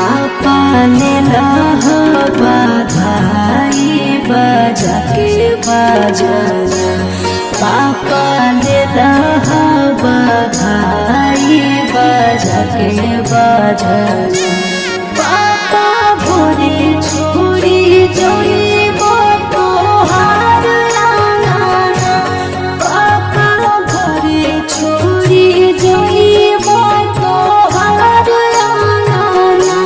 पापा ले बधाई बजा के बजाना, पापा ले बधाई बजा के बजाना। पापा भोरे छोड़ी जइबो तोहार आंगना, पापा भोरे छोड़ी जइबो तोहार आंगना।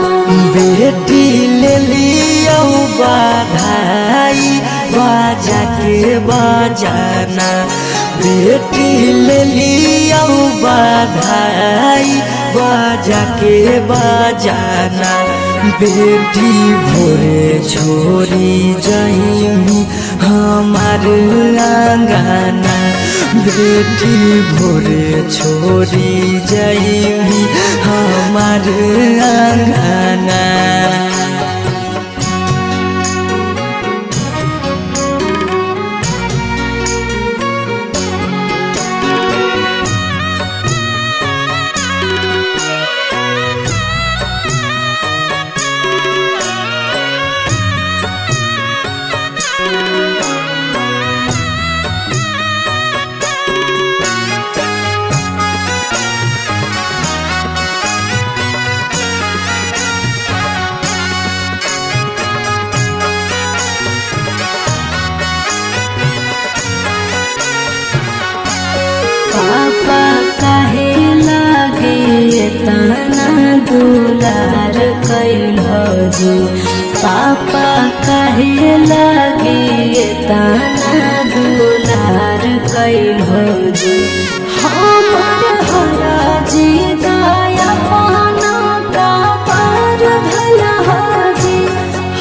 बेटी ले लियो बधाई बजा के बजाना, बेटी ले लियो बधाई बजा के बजाना। बेटी भोरे छोड़ी जइमी हमार आंगना, बेटी भोरे छोड़ी जइमी हमार आंगना। पापा काहे लागे तना दुलार कैल जी, पापा काहे लागे तना दुलार कैल जी। हमर हरा जी दया पाना का पार भला जी,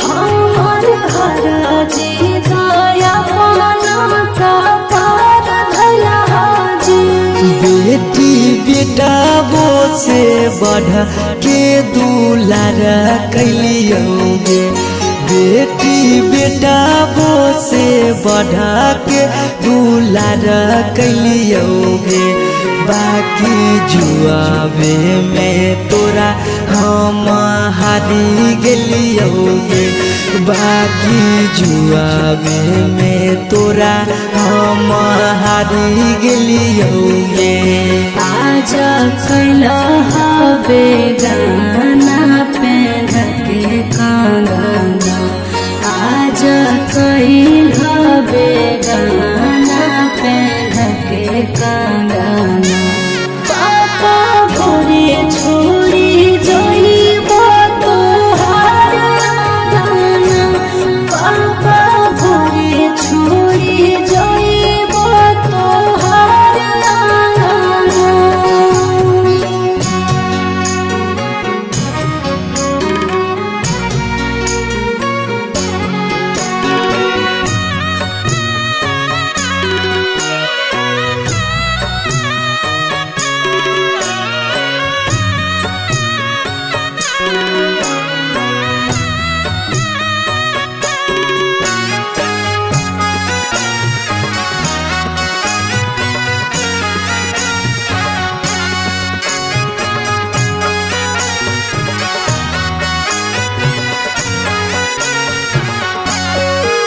हमर हरा जी दया पाना का पार भला जी। बेटी बेटा वो से बढ़ के दुलार कैलियोगे, बेटी बेटा वो से बढ़ के दुलार कैलियोगे। बाकी जुआवे में तोरा हम हारी गेलियोगे, बाकी जुआवे में तोरा हम हारी गेलियोगे। आज कैल हवे गाना पेन के कंगना, आज कैल हवे गाना पेन के कंगना। पापा भोरे छोड़ी जइबो तोहार आंगना, पापा भोरे छोड़ी जइबो तोहार आंगना।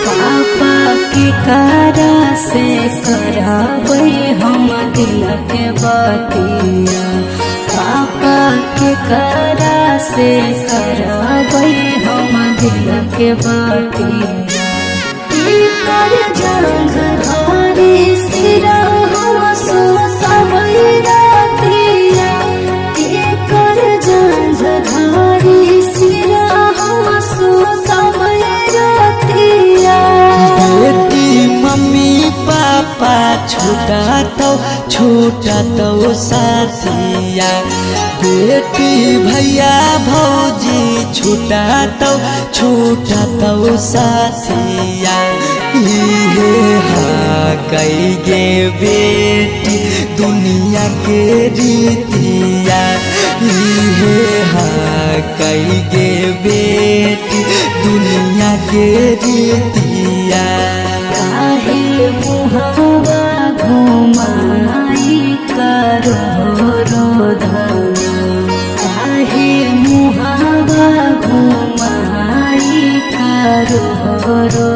पापा के करा से कराबै हम दिल के बतिया, पापा के करा से कराबै हम दिल के बतिया। कर जंग धारी सिरा हम सोसबै रातिया, कर जंग धारी सिरा हम सोसबै रातिया। बेटी मम्मी पापा छूटा तो साथिया, बेटी भैया भौजी छूटा तो साथिया। इहे हा कई गे बेटी दुनिया के रीतिया, इहे हा कई गे बेटी दुनिया के रीतिया। काहे मुहावा घुमाई करो रोधना, काहे मुहावा रो रो